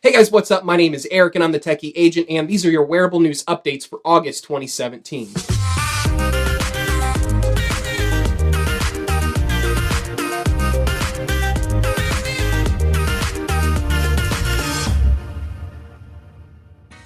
Hey guys, what's up? My name is Eric and I'm the Techy Agent, and these are your wearable news updates for August 2017.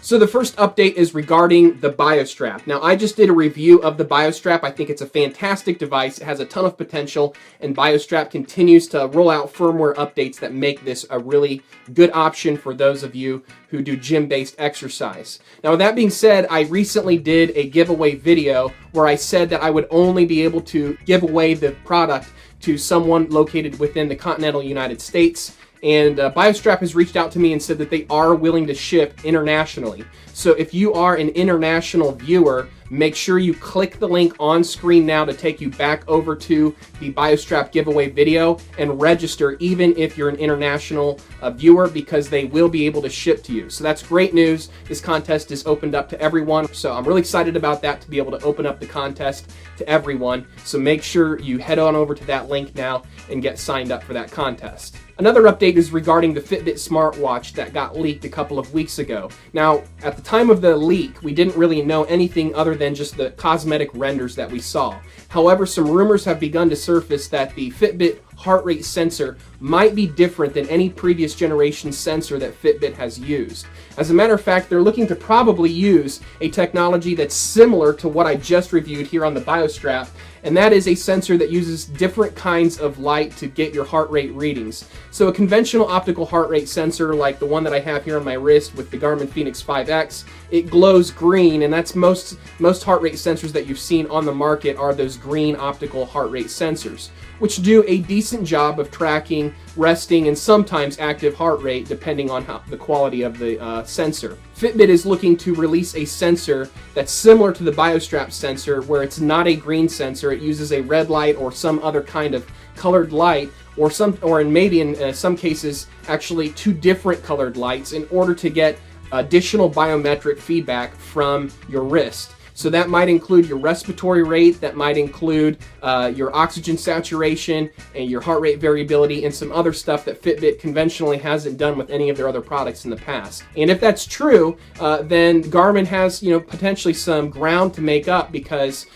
So the first update is regarding the BioStrap. Now, I just did a review of the BioStrap. I think it's a fantastic device. It has a ton of potential, and BioStrap continues to roll out firmware updates that make this a really good option for those of you who do gym-based exercise. Now, with that being said, I recently did a giveaway video where I said that I would only be able to give away the product to someone located within the continental United States. And BioStrap has reached out to me and said that they are willing to ship internationally. So if you are an international viewer, make sure you click the link on screen now to take you back over to the BioStrap giveaway video and register even if you're an international viewer, because they will be able to ship to you. So that's great news. This contest is opened up to everyone. So I'm really excited about that, to be able to open up the contest to everyone. So make sure you head on over to that link now and get signed up for that contest. Another update is regarding the Fitbit Smartwatch that got leaked a couple of weeks ago. Now, at the time of the leak, we didn't really know anything other than just the cosmetic renders that we saw. However, some rumors have begun to surface that the Fitbit heart rate sensor might be different than any previous generation sensor that Fitbit has used. As a matter of fact, they're looking to probably use a technology that's similar to what I just reviewed here on the BioStrap, and that is a sensor that uses different kinds of light to get your heart rate readings. So a conventional optical heart rate sensor like the one that I have here on my wrist with the Garmin Fenix 5X, it glows green, and that's most heart rate sensors that you've seen on the market are those green optical heart rate sensors, which do a decent job of tracking resting and sometimes active heart rate depending on the quality of the sensor. Fitbit is looking to release a sensor that's similar to the BioStrap sensor, where it's not a green sensor. It uses a red light or some other kind of colored light, or maybe in some cases actually two different colored lights, in order to get additional biometric feedback from your wrist. So that might include your respiratory rate, that might include your oxygen saturation, and your heart rate variability, and some other stuff that Fitbit conventionally hasn't done with any of their other products in the past. And if that's true, then Garmin has, potentially some ground to make up, because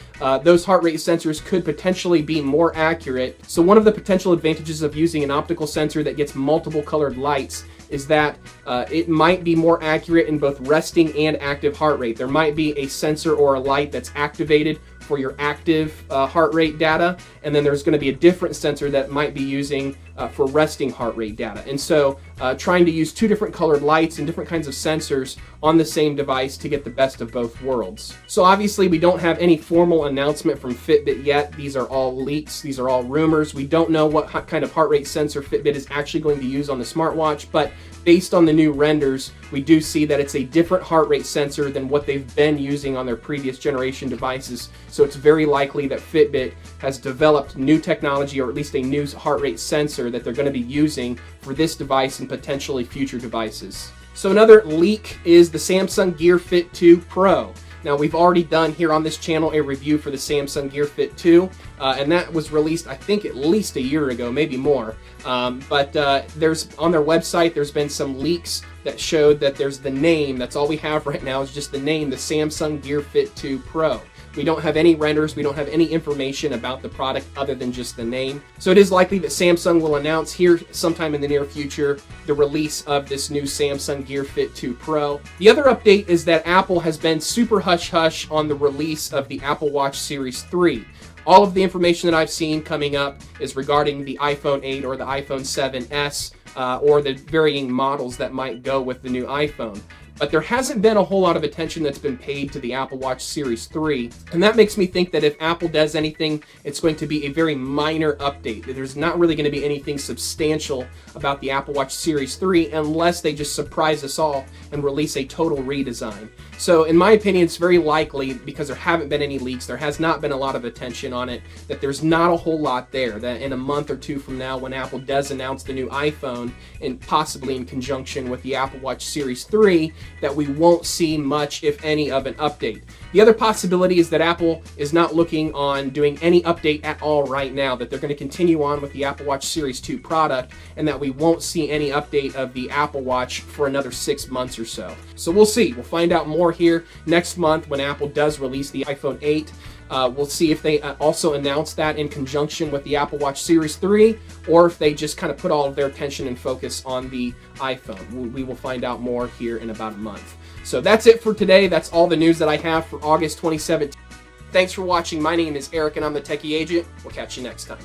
those heart rate sensors could potentially be more accurate. So one of the potential advantages of using an optical sensor that gets multiple colored lights is that it might be more accurate in both resting and active heart rate. There might be a sensor or a light that's activated for your active heart rate data, and then there's going to be a different sensor that might be using for resting heart rate data. And so trying to use two different colored lights and different kinds of sensors on the same device to get the best of both worlds. So obviously we don't have any formal announcement from Fitbit yet. These are all leaks. These are all rumors. We don't know what kind of heart rate sensor Fitbit is actually going to use on the smartwatch, but based on the new renders, we do see that it's a different heart rate sensor than what they've been using on their previous generation devices. So it's very likely that Fitbit has developed new technology, or at least a new heart rate sensor that they're going to be using for this device and potentially future devices. So another leak is the Samsung Gear Fit2 Pro. Now, we've already done here on this channel a review for the Samsung Gear Fit 2, and that was released, I think, at least a year ago, maybe more. But there's on their website, there's been some leaks that showed that there's the name. That's all we have right now, is just the name, the Samsung Gear Fit 2 Pro. We don't have any renders, we don't have any information about the product other than just the name. So it is likely that Samsung will announce here sometime in the near future the release of this new Samsung Gear Fit 2 Pro. The other update is that Apple has been super hush-hush on the release of the Apple Watch Series 3. All of the information that I've seen coming up is regarding the iPhone 8 or the iPhone 7s, or the varying models that might go with the new iPhone. But there hasn't been a whole lot of attention that's been paid to the Apple Watch Series 3, and that makes me think that if Apple does anything, it's going to be a very minor update. There's not really going to be anything substantial about the Apple Watch Series 3 unless they just surprise us all and release a total redesign. So in my opinion, it's very likely, because there haven't been any leaks, there has not been a lot of attention on it, that there's not a whole lot there, that in a month or two from now, when Apple does announce the new iPhone, and possibly in conjunction with the Apple Watch Series 3, that we won't see much, if any, of an update. The other possibility is that Apple is not looking on doing any update at all right now, that they're going to continue on with the Apple Watch Series 2 product, and that we won't see any update of the Apple Watch for another 6 months or so. So we'll see. We'll find out more here next month when Apple does release the iPhone 8. We'll see if they also announce that in conjunction with the Apple Watch Series 3, or if they just kind of put all of their attention and focus on the iPhone. We will find out more here in about a month. So that's it for today. That's all the news that I have for August 2017. Thanks for watching. My name is Eric, and I'm the Techie Agent. We'll catch you next time.